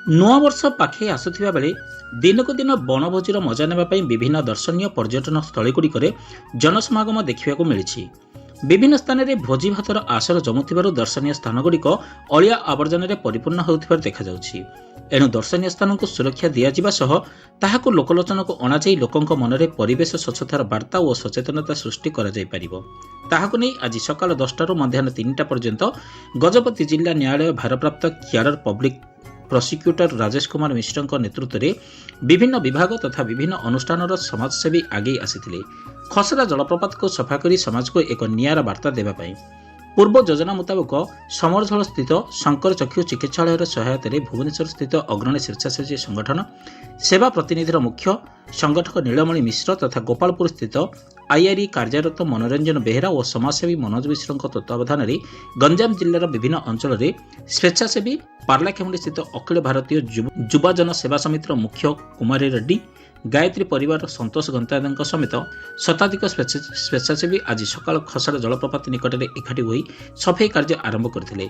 ନୂଆ ବର୍ଷ ପାଖେଇ ଆସୁଥିବା ବେଳେ ଦିନକୁ ଦିନ ବଣଭୋଜିର ମଜା ନେବା ପାଇଁ ବିଭିନ୍ନ ଦର୍ଶନୀୟ ପର୍ଯ୍ୟଟନ ସ୍ଥଳୀଗୁଡ଼ିକରେ ଜନସମାଗମ ଦେଖିବାକୁ ମିଳିଛି। ବିଭିନ୍ନ ସ୍ଥାନରେ ଭୋଜି ଭାତର ଆସର ଜମୁଥିବାରୁ ଦର୍ଶନୀୟ ସ୍ଥାନଗୁଡ଼ିକ ଅଳିଆ ଆବର୍ଜନାରେ ପରିପୂର୍ଣ୍ଣ ହେଉଥିବାର ଦେଖାଯାଉଛି। ଏଣୁ ଦର୍ଶନୀୟ ସ୍ଥାନକୁ ସୁରକ୍ଷା ଦିଆଯିବା ସହ ତାହାକୁ ଲୋକଲୋଚନକୁ ଅଣାଯାଇ ଲୋକଙ୍କ ମନରେ ପରିବେଶ ସ୍ୱଚ୍ଛତାର ବାର୍ତ୍ତା ଓ ସଚେତନତା ସୃଷ୍ଟି କରାଯାଇପାରିବ। ତାହାକୁ ନେଇ ଆଜି ସକାଳ 10ଟାରୁ ମଧ୍ୟାହ୍ନ 3ଟା ପର୍ଯ୍ୟନ୍ତ ଗଜପତି ଜିଲ୍ଲା ନ୍ୟାୟାଳୟ ଭାରପ୍ରାପ୍ତ cadre public prosecutor Rajesh Kumar ମିଶ୍ରଙ୍କ ନେତୃତ୍ୱରେ ବିଭିନ୍ନ ବିଭାଗ ତଥା ବିଭିନ୍ନ ଅନୁଷ୍ଠାନର ସମାଜସେବୀ ଆଗେଇ ଆସିଥିଲେ ଖସରା ଜଳପ୍ରପାତକୁ ସଫା କରି ସମାଜକୁ ଏକ ନିଆରା ବାର୍ତ୍ତା ଦେବା ପାଇଁ। ପୂର୍ବ ଯୋଜନା ମୁତାବକ ସମରଝୋଳ ସ୍ଥିତ ଶଙ୍କର ଚକ୍ଷୁ ଚିକିତ୍ସାଳୟର ସହାୟତାରେ ଭୁବନେଶ୍ୱର ସ୍ଥିତ ଅଗ୍ରଣୀ ସ୍ୱେଚ୍ଛାସେବୀ ସଂଗଠନ ସେବା ପ୍ରତିନିଧିର ମୁଖ୍ୟ ସଂଗଠକ ନୀଳମଣି ମିଶ୍ର ତଥା ଗୋପାଳପୁର ସ୍ଥିତ ଆଇଆର୍ଇ କାର୍ଯ୍ୟରତ ମନୋରଞ୍ଜନ ବେହେରା ଓ ସମାଜସେବୀ ମନୋଜ ମିଶ୍ରଙ୍କ ତତ୍ତ୍ୱାବଧାନରେ ଗଞ୍ଜାମ ଜିଲ୍ଲାର ବିଭିନ୍ନ ଅଞ୍ଚଳରେ ସ୍ୱେଚ୍ଛାସେବୀ ପାର୍ଲାଖେମୁଣ୍ଡି ସ୍ଥିତ ଅଖିଳ ଭାରତୀୟ ଯୁବଜନ ସେବା ସମିତିର ମୁଖ୍ୟ କୁମାରୀ ରେଡ୍ଡି ଗାୟତ୍ରୀ ପରିବାରର ସନ୍ତୋଷ ଗନ୍ତାଙ୍କ ସମେତ ଶତାଧିକ ସ୍ୱେଚ୍ଛାସେବୀ ଆଜି ସକାଳ ଖସଡ଼ା ଜଳପ୍ରପାତ ନିକଟରେ ଏକାଠି ହୋଇ ସଫେଇ କାର୍ଯ୍ୟ ଆରମ୍ଭ କରିଥିଲେ।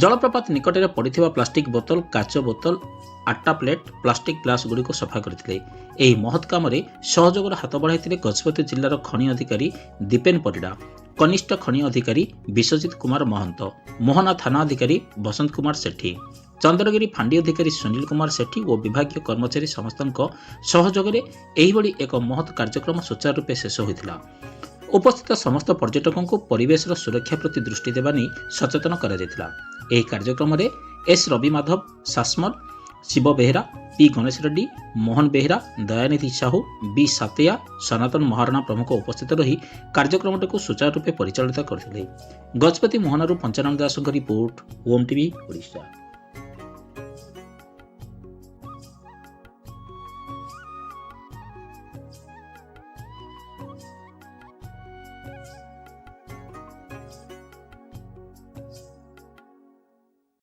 ଜଳପ୍ରପାତ ନିକଟରେ ପଡ଼ିଥିବା ପ୍ଲାଷ୍ଟିକ୍ ବୋତଲ, କାଚ ବୋତଲ, ଆଟ୍ଟା ପ୍ଲେଟ୍, ପ୍ଲାଷ୍ଟିକ୍ ଗ୍ଲାସ୍ଗୁଡ଼ିକୁ ସଫା କରିଥିଲେ। ଏହି ମହତ୍ କାମରେ ସହଯୋଗର ହାତ ବଢ଼ାଇଥିଲେ ଗଜପତି ଜିଲ୍ଲାର ଖଣି ଅଧିକାରୀ ଦୀପେନ ପରିଡ଼ା, କନିଷ୍ଠ ଖଣି ଅଧିକାରୀ ବିଶ୍ୱଜିତ କୁମାର ମହନ୍ତ, ମୋହନା ଥାନା ଅଧିକାରୀ ବସନ୍ତ କୁମାର ସେଠୀ, ଚନ୍ଦ୍ରଗିରି ଫାଣ୍ଡି ଅଧିକାରୀ ସୁନୀଲ କୁମାର ସେଠୀ ଓ ବିଭାଗୀୟ କର୍ମଚାରୀ ସମସ୍ତଙ୍କ ସହଯୋଗରେ ଏହିଭଳି ଏକ ମହତ୍ କାର୍ଯ୍ୟକ୍ରମ ସୁଚାରୁ ରୂପେ ଶେଷ ହୋଇଥିଲା। ଉପସ୍ଥିତ ସମସ୍ତ ପର୍ଯ୍ୟଟକଙ୍କୁ ପରିବେଶର ସୁରକ୍ଷା ପ୍ରତି ଦୃଷ୍ଟି ଦେବା ନେଇ ସଚେତନ କରାଯାଇଥିଲା। ଏହି କାର୍ଯ୍ୟକ୍ରମରେ ଏସ୍ ରବି ମାଧବ ସାସମଲ, ଶିବ ବେହେରା, ପି ଗଣେଶ ରେଡ୍ଡି, ମୋହନ ବେହେରା, ଦୟାନିଧି ସାହୁ, ବି ସାତେୟା, ସନାତନ ମହାରଣା ପ୍ରମୁଖ ଉପସ୍ଥିତ ରହି କାର୍ଯ୍ୟକ୍ରମଟିକୁ ସୁଚାରୁ ରୂପେ ପରିଚାଳିତ କରିଥିଲେ। ଗଜପତି ମୋହନରୁ ପଞ୍ଚାନନ ଦାସଙ୍କ ରିପୋର୍ଟ, ଓମ୍ ଟିଭି ଓଡ଼ିଶା।